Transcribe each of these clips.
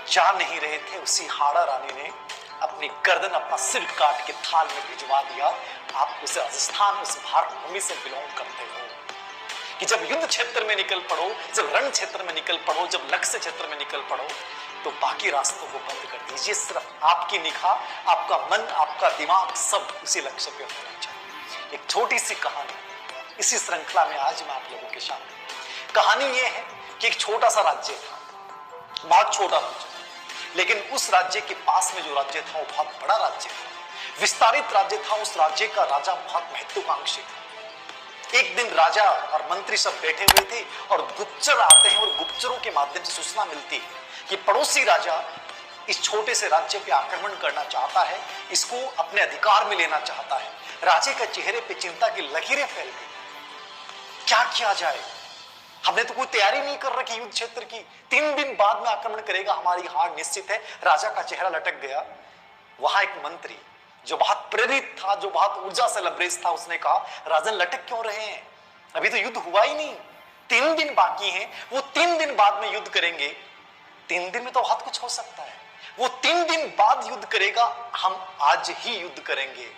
जा नहीं रहे थे उसी हाड़ा रानी ने अपनी गर्दन, अपना सिर काट के थाल में भिजवा दिया। आप उस राजस्थान, उस भारत भूमि से बिलोंग करते हो कि जब युद्ध क्षेत्र में निकल पड़ो, जब रण क्षेत्र में निकल पड़ो, जब लक्ष्य क्षेत्र में निकल पड़ो, तो बाकी रास्तों को बंद कर दीजिए। सिर्फ आपकी निगाह, आपका मन, आपका दिमाग सब उसी लक्ष्य पे होना चाहिए। एक छोटी सी कहानी इसी श्रृंखला में आज मैं आप लोगों के सामने। कहानी यह है कि एक छोटा सा राज्य था, बहुत छोटा राज्य, लेकिन उस राज्य के पास में जो राज्य था वो बहुत बड़ा राज्य था, विस्तारित राज्य था। उस राज्य का राजा बहुत महत्वाकांक्षी था। एक दिन राजा और मंत्री सब बैठे हुए थे और गुप्तचर आते हैं और गुप्तचरों के माध्यम से सूचना मिलती है कि पड़ोसी राजा इस छोटे से राज्य पे आक्रमण करना चाहता है, इसको अपने अधिकार में लेना चाहता है। राजे के चेहरे पे चिंता की लकीरें फैल गई। क्या किया जाए? हमने तो कोई तैयारी नहीं कर रखी युद्ध क्षेत्र की। 3 दिन बाद में आक्रमण करेगा, हमारी हार निश्चित है। राजा का चेहरा लटक गया। वहां एक मंत्री जो बहुत प्रेरित था, जो बहुत ऊर्जा से लबरेज था, उसने कहा, राजन लटक क्यों रहे हैं? अभी तो युद्ध हुआ ही नहीं, 3 दिन बाकी हैं। वो 3 दिन बाद में युद्ध करेंगे। 3 दिन में तो बहुत कुछ हो सकता है। वो 3 दिन बाद युद्ध करेगा, हम आज ही युद्ध करेंगे।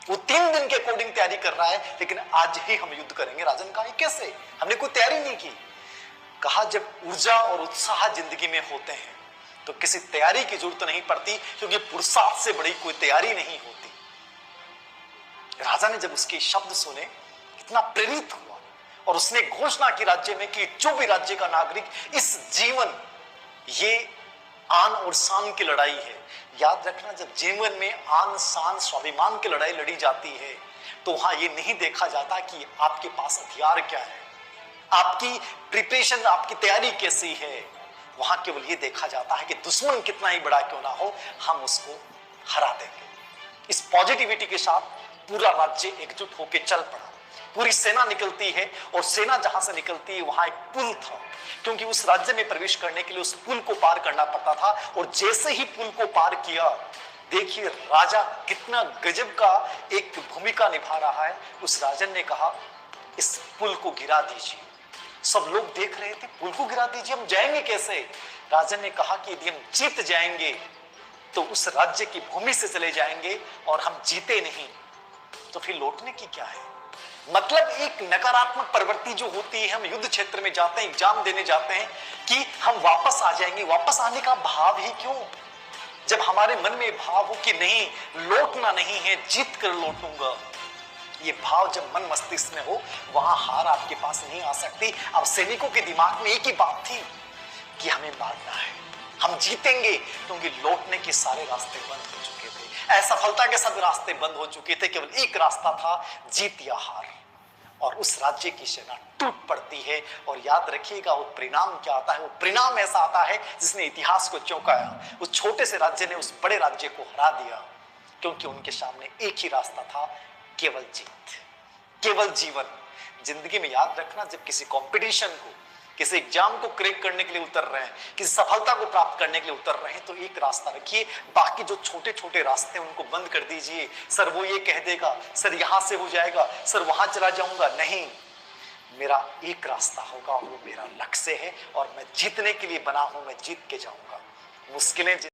वो 3 दिन के अकॉर्डिंग तैयारी कर रहा है, लेकिन आज ही हम युद्ध करेंगे। राजन कहा, कैसे? हमने कोई तैयारी नहीं की। कहा, जब ऊर्जा और उत्साह जिंदगी में होते हैं तो किसी तैयारी की जरूरत नहीं पड़ती, क्योंकि पुरुषार्थ से बड़ी कोई तैयारी नहीं होती। राजा ने जब उसके शब्द सुने, इतना प्रेरित हुआ और उसने घोषणा की राज्य में कि जो भी राज्य का नागरिक इस जीवन, ये आन और शान की लड़ाई है। याद रखना, जब जीवन में आन, शान, स्वाभिमान की लड़ाई लड़ी जाती है तो वहां ये नहीं देखा जाता कि आपके पास हथियार क्या है, आपकी प्रिपरेशन, आपकी तैयारी कैसी है। वहां केवल ये देखा जाता है कि दुश्मन कितना ही बड़ा क्यों ना हो, हम उसको हरा देंगे। इस पॉजिटिविटी के साथ पूरा राज्य एकजुट होकर चल पड़ा। पूरी सेना निकलती है और सेना जहां से निकलती है वहां एक पुल था, क्योंकि उस राज्य में प्रवेश करने के लिए उस पुल को पार करना पड़ता था। और जैसे ही पुल को पार किया, देखिए राजा कितना गजब का एक भूमिका निभा रहा है। उस राजन ने कहा, इस पुल को गिरा दीजिए। सब लोग देख रहे थे, पुल को गिरा दीजिए, हम जाएंगे कैसे? राजन ने कहा कि यदि हम जीत जाएंगे तो उस राज्य की भूमि से चले जाएंगे, और हम जीते नहीं तो फिर लौटने की क्या है? मतलब एक नकारात्मक प्रवृत्ति जो होती है, हम युद्ध क्षेत्र में जाते हैं, एग्जाम देने जाते हैं कि हम वापस आ जाएंगे। वापस आने का भाव ही क्यों? जब हमारे मन में भाव हो कि नहीं, लौटना नहीं है, जीत कर लौटूंगा, ये भाव जब मन मस्तिष्क में हो, वहां हार आपके पास नहीं आ सकती। अब सैनिकों के दिमाग में एक ही बात थी कि हमें मारना है, हम जीतेंगे, क्योंकि लौटने के सारे रास्ते बंद हो चुके थे। असफलता के सब रास्ते बंद हो चुके थे। केवल एक रास्ता था, जीत या हार। और उस राज्य की सेना टूट पड़ती है। और याद रखिएगा, वो परिणाम क्या आता है? वो परिणाम ऐसा आता है जिसने इतिहास को चौंकाया। उस छोटे से राज्य ने उस बड़े राज्य को हरा दिया, क्योंकि उनके सामने एक ही रास्ता था, केवल जीत, केवल जीवन। जिंदगी में याद रखना, जब किसी कंपटीशन को, किसी एग्जाम को क्रैक करने के लिए उतर रहे हैं, किसी सफलता को प्राप्त करने के लिए उतर रहे हैं, तो एक रास्ता रखिए, बाकी जो छोटे छोटे रास्ते हैं उनको बंद कर दीजिए। सर वो ये कह देगा, सर यहां से हो जाएगा, सर वहां चला जाऊंगा, नहीं, मेरा एक रास्ता होगा, वो मेरा लक्ष्य है और मैं जीतने के लिए बना हूं, मैं जीत के जाऊंगा। मुश्किलें